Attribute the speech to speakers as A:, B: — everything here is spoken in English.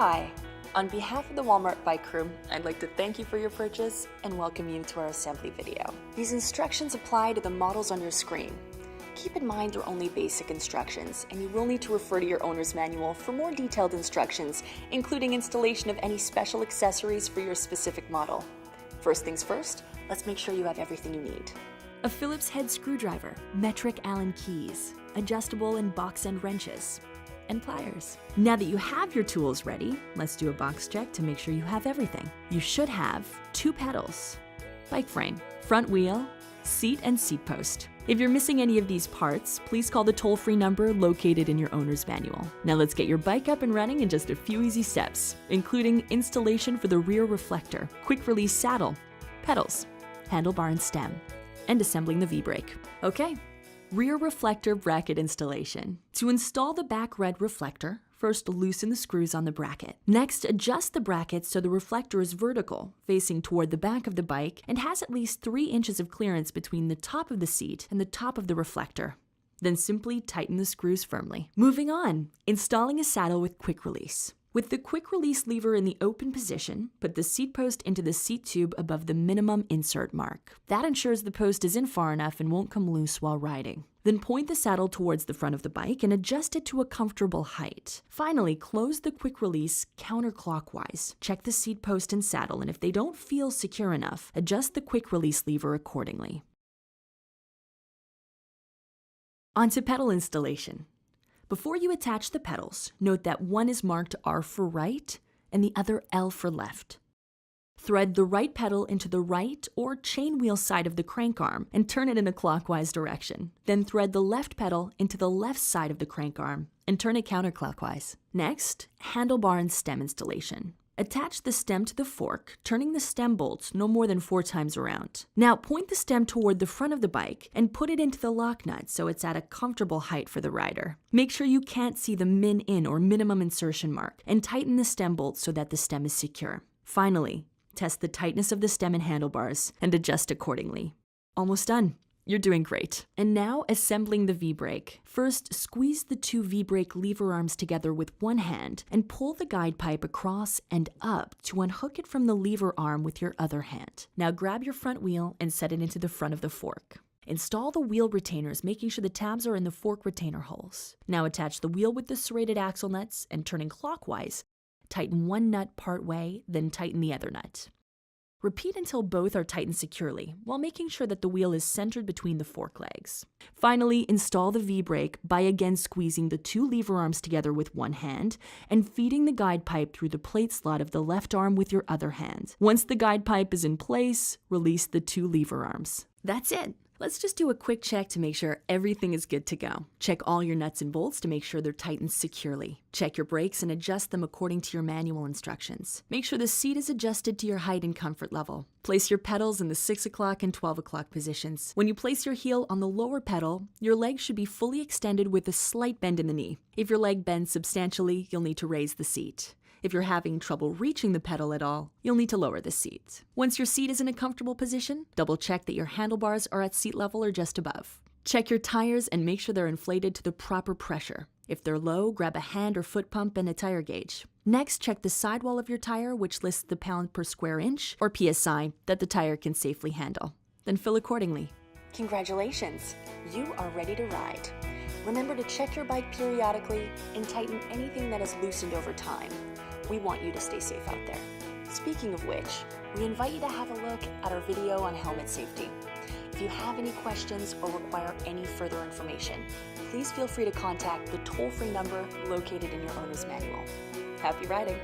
A: Hi, on behalf of the Walmart Bike Crew, I'd like to thank you for your purchase and welcome you to our assembly video. These instructions apply to the models on your screen. Keep in mind they're only basic instructions, and you will need to refer to your owner's manual for more detailed instructions, including installation of any special accessories for your specific model. First things first, let's make sure you have everything you need.
B: A Phillips head screwdriver, metric Allen keys, adjustable and box end wrenches, and pliers. Now that you have your tools ready, let's do a box check to make sure you have everything. You should have 2 pedals, bike frame, front wheel, seat and seat post. If you're missing any of these parts, please call the toll-free number located in your owner's manual. Now let's get your bike up and running in just a few easy steps, including installation for the rear reflector, quick release saddle, pedals, handlebar and stem, and assembling the V-brake. Okay, rear reflector bracket installation. To install the back red reflector, first loosen the screws on the bracket. Next, adjust the bracket so the reflector is vertical, facing toward the back of the bike, and has at least 3 inches of clearance between the top of the seat and the top of the reflector. Then simply tighten the screws firmly. Moving on, installing a saddle with quick release. With the quick release lever in the open position, put the seat post into the seat tube above the minimum insert mark. That ensures the post is in far enough and won't come loose while riding. Then point the saddle towards the front of the bike and adjust it to a comfortable height. Finally, close the quick release counterclockwise. Check the seat post and saddle, and if they don't feel secure enough, adjust the quick release lever accordingly. On to pedal installation. Before you attach the pedals, note that one is marked R for right and the other L for left. Thread the right pedal into the right or chain wheel side of the crank arm and turn it in a clockwise direction. Then thread the left pedal into the left side of the crank arm and turn it counterclockwise. Next, handlebar and stem installation. Attach the stem to the fork, turning the stem bolts no more than 4 times around. Now point the stem toward the front of the bike and put it into the lock nut so it's at a comfortable height for the rider. Make sure you can't see the min-in or minimum insertion mark and tighten the stem bolts so that the stem is secure. Finally, test the tightness of the stem and handlebars and adjust accordingly. Almost done. You're doing great. And now assembling the V-brake. First, squeeze the 2 V-brake lever arms together with one hand and pull the guide pipe across and up to unhook it from the lever arm with your other hand. Now grab your front wheel and set it into the front of the fork. Install the wheel retainers, making sure the tabs are in the fork retainer holes. Now attach the wheel with the serrated axle nuts and turning clockwise, tighten one nut part way, then tighten the other nut. Repeat until both are tightened securely, while making sure that the wheel is centered between the fork legs. Finally, install the V-brake by again squeezing the 2 lever arms together with one hand and feeding the guide pipe through the plate slot of the left arm with your other hand. Once the guide pipe is in place, release the 2 lever arms. That's it. Let's just do a quick check to make sure everything is good to go. Check all your nuts and bolts to make sure they're tightened securely. Check your brakes and adjust them according to your manual instructions. Make sure the seat is adjusted to your height and comfort level. Place your pedals in the 6 o'clock and 12 o'clock positions. When you place your heel on the lower pedal, your leg should be fully extended with a slight bend in the knee. If your leg bends substantially, you'll need to raise the seat. If you're having trouble reaching the pedal at all, you'll need to lower the seat. Once your seat is in a comfortable position, double check that your handlebars are at seat level or just above. Check your tires and make sure they're inflated to the proper pressure. If they're low, grab a hand or foot pump and a tire gauge. Next, check the sidewall of your tire, which lists the pound per square inch, or PSI, that the tire can safely handle. Then fill accordingly.
A: Congratulations! You are ready to ride. Remember to check your bike periodically and tighten anything that has loosened over time. We want you to stay safe out there. Speaking of which, we invite you to have a look at our video on helmet safety. If you have any questions or require any further information, please feel free to contact the toll-free number located in your owner's manual. Happy riding!